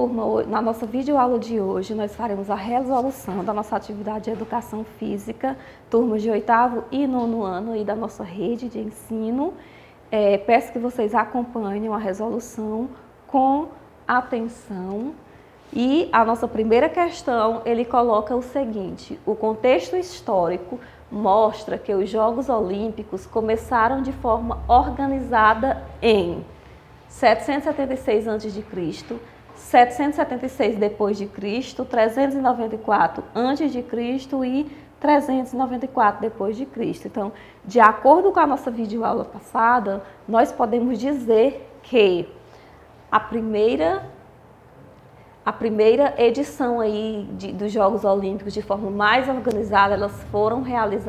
turma, na nossa videoaula de hoje, nós faremos a resolução da nossa atividade de Educação Física, turmas de 8º e 9º ano aí da nossa rede de ensino. Peço que vocês acompanhem a resolução com atenção. E a nossa primeira questão, ele coloca o seguinte: o contexto histórico mostra que os Jogos Olímpicos começaram de forma organizada em 776 a.C., 776 depois de Cristo, 394 antes de Cristo e 394 depois de Cristo. Então, de acordo com a nossa videoaula passada, nós podemos dizer que a primeira edição aí dos Jogos Olímpicos de forma mais organizada,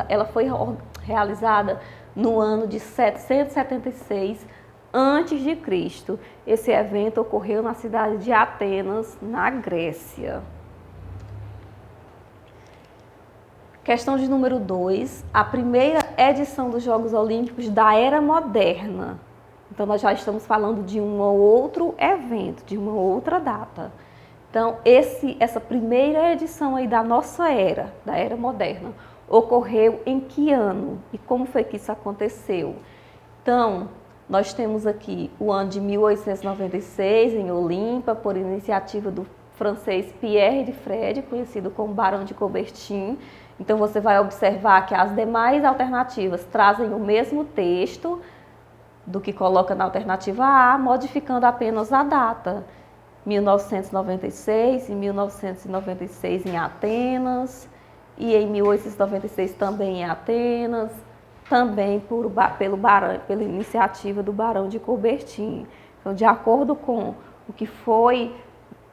ela foi realizada no ano de 776 antes de Cristo. Esse evento ocorreu na cidade de Atenas, na Grécia. Questão de número 2, a primeira edição dos Jogos Olímpicos da Era Moderna. Então, nós já estamos falando de um outro evento, de uma outra data. Então, essa primeira edição aí da nossa era, da Era Moderna, ocorreu em que ano? E como foi que isso aconteceu? Então, nós temos aqui o ano de 1896, em Olimpa, por iniciativa do francês Pierre de Fred, conhecido como Barão de Coubertin. Então, você vai observar que as demais alternativas trazem o mesmo texto do que coloca na alternativa A, modificando apenas a data. 1996, em 1996 em Atenas, e em 1896 também em Atenas, também pela iniciativa do Barão de Coubertin. Então, de acordo com o que foi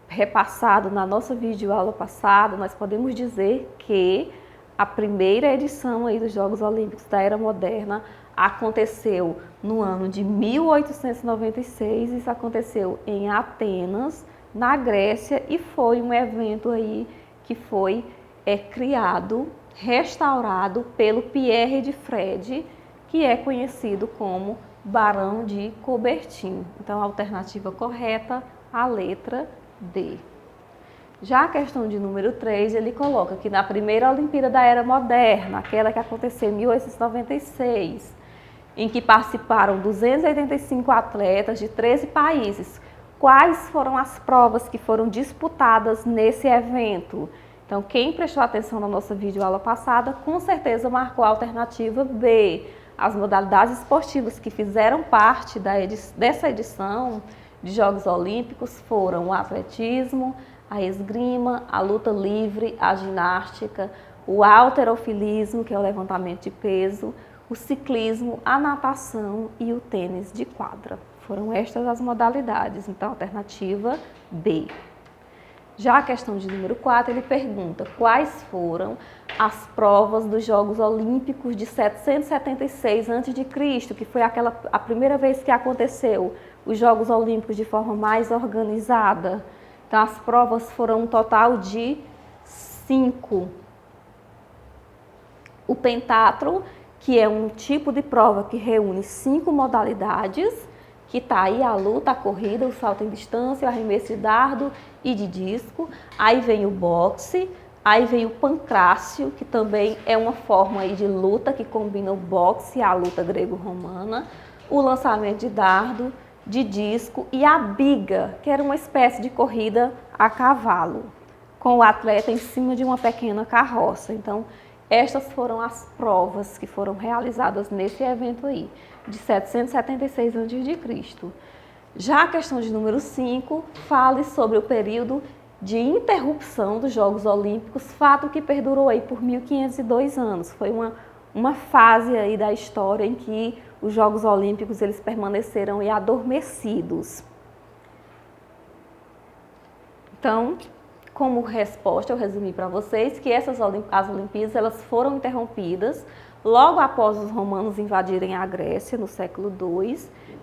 repassado na nossa videoaula passada, nós podemos dizer que a primeira edição aí dos Jogos Olímpicos da Era Moderna aconteceu no ano de 1896, isso aconteceu em Atenas, na Grécia, e foi um evento aí que foi criado, restaurado pelo Pierre de Fred, que é conhecido como Barão de Coubertin. Então, a alternativa correta, a letra D. Já a questão de número 3, ele coloca que na primeira Olimpíada da Era Moderna, aquela que aconteceu em 1896, em que participaram 285 atletas de 13 países, quais foram as provas que foram disputadas nesse evento? Então, quem prestou atenção na nossa videoaula passada, com certeza marcou a alternativa B. As modalidades esportivas que fizeram parte dessa edição de Jogos Olímpicos foram o atletismo, a esgrima, a luta livre, a ginástica, o halterofilismo, que é o levantamento de peso, o ciclismo, a natação e o tênis de quadra. Foram estas as modalidades, então alternativa B. Já a questão de número 4, ele pergunta quais foram as provas dos Jogos Olímpicos de 776 a.C., que foi a primeira vez que aconteceu os Jogos Olímpicos de forma mais organizada. Então, as provas foram um total de 5. O pentatlo, que é um tipo de prova que reúne 5 modalidades, que está aí a luta, a corrida, o salto em distância, o arremesso de dardo e de disco. Aí vem o boxe, aí vem o pancrácio, que também é uma forma aí de luta que combina o boxe e a luta grego-romana, o lançamento de dardo, de disco e a biga, que era uma espécie de corrida a cavalo, com o atleta em cima de uma pequena carroça. Então, estas foram as provas que foram realizadas nesse evento aí, de 776 a.C. Já a questão de número 5, fale sobre o período de interrupção dos Jogos Olímpicos, fato que perdurou aí por 1502 anos. Foi uma fase aí da história em que os Jogos Olímpicos eles permaneceram aí adormecidos. Então, como resposta, eu resumi para vocês que as Olimpíadas elas foram interrompidas logo após os romanos invadirem a Grécia, no século II.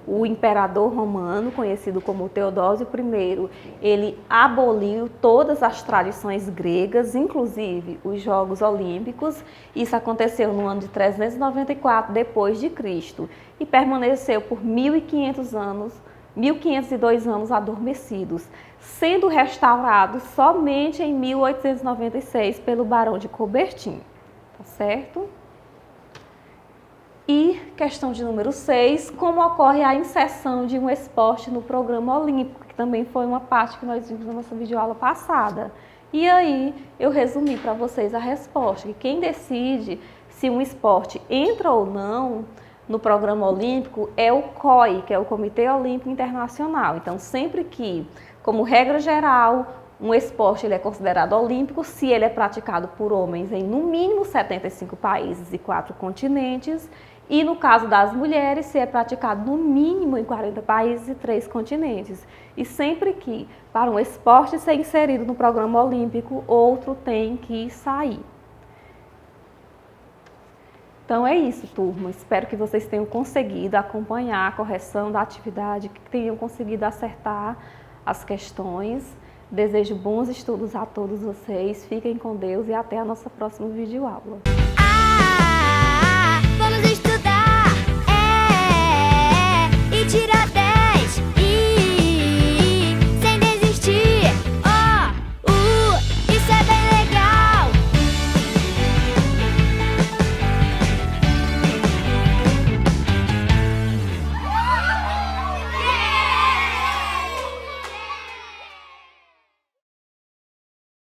O imperador romano, conhecido como Teodósio I, ele aboliu todas as tradições gregas, inclusive os Jogos Olímpicos. Isso aconteceu no ano de 394 depois de Cristo e permaneceu por 1502 anos adormecidos, sendo restaurado somente em 1896 pelo Barão de Coubertin, tá certo? E questão de número 6, como ocorre a inserção de um esporte no programa olímpico, que também foi uma parte que nós vimos na nossa videoaula passada. E aí eu resumi para vocês a resposta, que quem decide se um esporte entra ou não no programa olímpico é o COI, que é o Comitê Olímpico Internacional. Então, sempre que, como regra geral, um esporte ele é considerado olímpico se ele é praticado por homens em no mínimo 75 países e 4 continentes, e no caso das mulheres, se é praticado no mínimo em 40 países e 3 continentes. E sempre que, para um esporte ser inserido no programa olímpico, outro tem que sair. Então é isso, turma. Espero que vocês tenham conseguido acompanhar a correção da atividade, que tenham conseguido acertar as questões. Desejo bons estudos a todos vocês. Fiquem com Deus e até a nossa próxima videoaula. Vamos estudar, e tirar 10.